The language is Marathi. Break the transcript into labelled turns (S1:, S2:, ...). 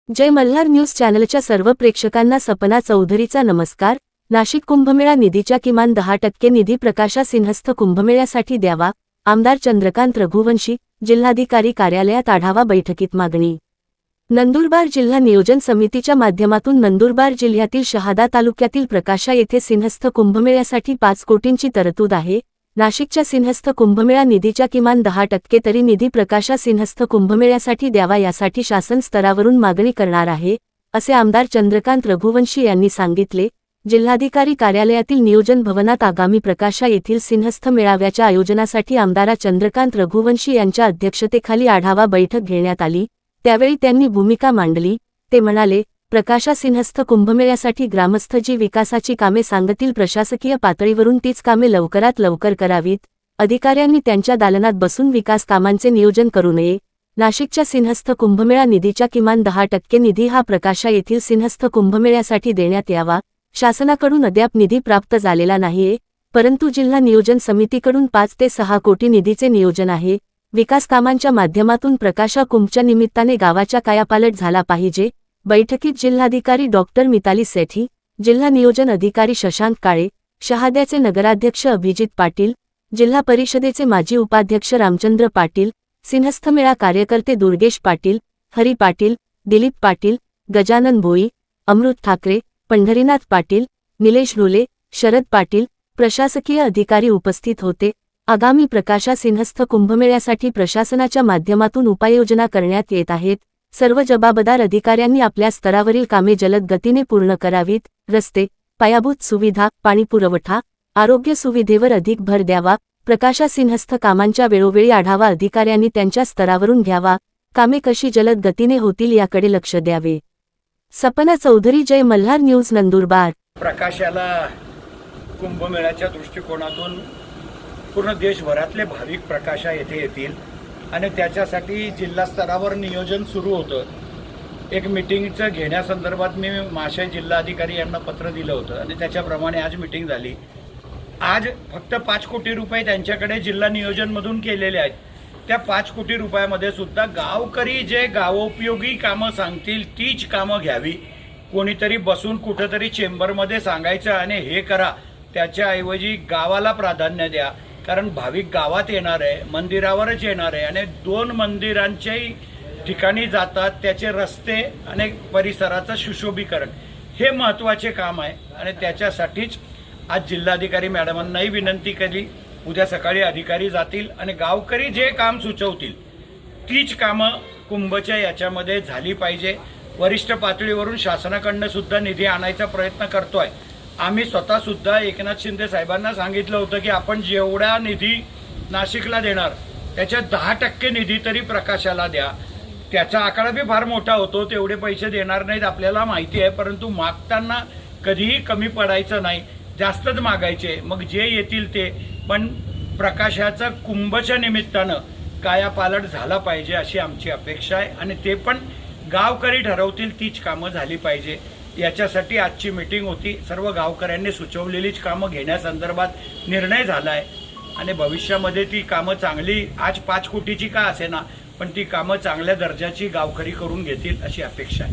S1: जय मल्हार न्यूज चॅनलच्या सर्व प्रेक्षकांना सपना चौधरीचा नमस्कार। नाशिक कुंभमेळा निधीच्या किमान 10% निधी प्रकाशा सिंहस्थ कुंभमेळ्यासाठी द्यावा, आमदार चंद्रकांत रघुवंशी। जिल्हाधिकारी कार्यालयात आढावा बैठकीत मागणी। नंदुरबार जिल्हा नियोजन समितीच्या माध्यमातून नंदुरबार जिल्ह्यातील शहादा तालुक्यातील प्रकाशा येथे सिंहस्थ कुंभमेळ्यासाठी 5 कोटींची तरतूद आहे। नाशिकच्या सिंहस्थ कुंभमेळा निधीच्या किमान 10% तरी निधी प्रकाशा सिंहस्थ कुंभमेळ्यासाठी द्यावा, यासाठी शासन स्तरावरून मागणी करणार आहे, असे आमदार चंद्रकांत रघुवंशी यांनी सांगितले। जिल्हाधिकारी कार्यालयातील नियोजन भवनात आगामी प्रकाशा येथील सिंहस्थ मेळाव्याच्या आयोजनासाठी आमदार चंद्रकांत रघुवंशी यांच्या अध्यक्षतेखाली आढावा बैठक घेण्यात आली। त्यावेळी त्यांनी भूमिका मांडली। ते म्हणाले, प्रकाशा सिंहस्थ कुंभमेळ्यासाठी ग्रामस्थ जी विकासाची कामे सांगतील प्रशासकीय पातळीवरून तीच कामे लवकरात लवकर करावीत। अधिकाऱ्यांनी त्यांच्या दालनात बसून विकास कामांचे नियोजन करू नये। नाशिकच्या सिंहस्थ कुंभमेळा निधीच्या किमान 10% निधी हा प्रकाशा येथील सिंहस्थ कुंभमेळ्यासाठी देण्यात यावा। शासनाकडून अद्याप निधी प्राप्त झालेला नाहीये, परंतु जिल्हा नियोजन समितीकडून 5 ते 6 कोटी निधीचे नियोजन आहे। विकास कामांच्या माध्यमातून प्रकाशा कुंभच्या निमित्ताने गावाच्या कायापालट झाला पाहिजे। बैठकीत जिल्हाधिकारी डॉक्टर मिताली सेठी, जिल्हा नियोजन अधिकारी शशांक काळे, शहाद्याचे नगराध्यक्ष अभिजित पाटील, जिल्हा परिषदेचे माजी उपाध्यक्ष रामचंद्र पाटील, सिंहस्थ मेळा कार्यकर्ते दुर्गेश पाटील, हरी पाटील, दिलीप पाटील, गजानन भोई, अमृत ठाकरे, पंढरीनाथ पाटील, निलेश ढोले, शरद पाटील, प्रशासकीय अधिकारी उपस्थित होते। आगामी प्रकाशा सिंहस्थ कुंभमेळ्यासाठी प्रशासनाच्या माध्यमातून उपाययोजना करण्यात येत आहेत। सर्व जबाबदार अधिकाऱ्यांनी आपल्या स्तरावरील कामे जलद गतीने पूर्ण करावीत। रस्ते, पायाभूत सुविधा, पाणीपुरवठा, आरोग्य सुविधेवर अधिक भर द्यावा। प्रकाशा सिंहस्थ कामांच्या वेळोवेळी आढावा अधिकाऱ्यांनी त्यांच्या स्तरावरून घ्यावा। कामे कशी जलद गतीने होतील याकडे लक्ष द्यावे। सपना चौधरी, जय मल्हार न्यूज, नंदुरबार।
S2: प्रकाशाला कुंभमेळ्याच्या दृष्टिकोनातून पूर्ण देशभरातले भाविक प्रकाशा येथे येतील आणि त्याच्यासाठी जिल्हा स्तरावर नियोजन सुरू होतं। एक मीटिंगचं घेण्यासंदर्भात मी माशय जिल्हाधिकारी यांना पत्र दिलं होतं आणि त्याच्याप्रमाणे आज मीटिंग झाली। आज फक्त 5 कोटी रुपये त्यांच्याकडे जिल्हा नियोजनमधून केलेले आहेत। त्या 5 कोटी रुपयामध्ये सुद्धा गावकरी जे गावोपयोगी कामं सांगतील तीच कामं घ्यावी। कोणीतरी बसून कुठंतरी चेंबरमध्ये सांगायचं आणि हे करा, त्याच्याऐवजी गावाला प्राधान्य द्या। कारण भाविक गावात येणार आहे, मंदिरावरच येणार आहे आणि 2 मंदिरांच्याही ठिकाणी जातात, त्याचे रस्ते आणि परिसराचं सुशोभीकरण हे महत्त्वाचे काम आहे आणि त्याच्यासाठीच आज जिल्हाधिकारी मॅडमांनाही विनंती केली। उद्या सकाळी अधिकारी जातील आणि गावकरी जे काम सुचवतील तीच कामं कुंभच्या याच्यामध्ये झाली पाहिजे। वरिष्ठ पातळीवरून शासनाकडनं सुद्धा निधी आणायचा प्रयत्न करतोय। आम्ही स्वतः सुद्धा एकनाथ शिंदे साहेबांना सांगितलं होतं की आपण जेवढा निधी नाशिकला देणार त्याच्या 10% निधी तरी प्रकाशाला द्या। त्याचा आकडा बी फार मोठा होतो, तेवढे पैसे देणार नाहीत आपल्याला माहिती आहे, परंतु मागताना कधीही कमी पडायचं नाही, जास्तच मागायचे, मग जे येतील ते। पण प्रकाशाचा कुंभच्या निमित्तानं कायापालट झाला पाहिजे अशी आमची अपेक्षा आहे आणि ते पण गावकरी ठरवतील तीच कामं झाली पाहिजे। याच्यासाठी आजची मीटिंग होती। सर्व गावकऱ्यांनी सुचवलेलीच कामं घेण्यासंदर्भात निर्णय झाला आहे आणि भविष्यामध्ये ती कामं चांगली, आज 5 कोटीची का असेना, पण ती कामं चांगल्या दर्जाची गावकरी करून घेतील अशी अपेक्षा आहे।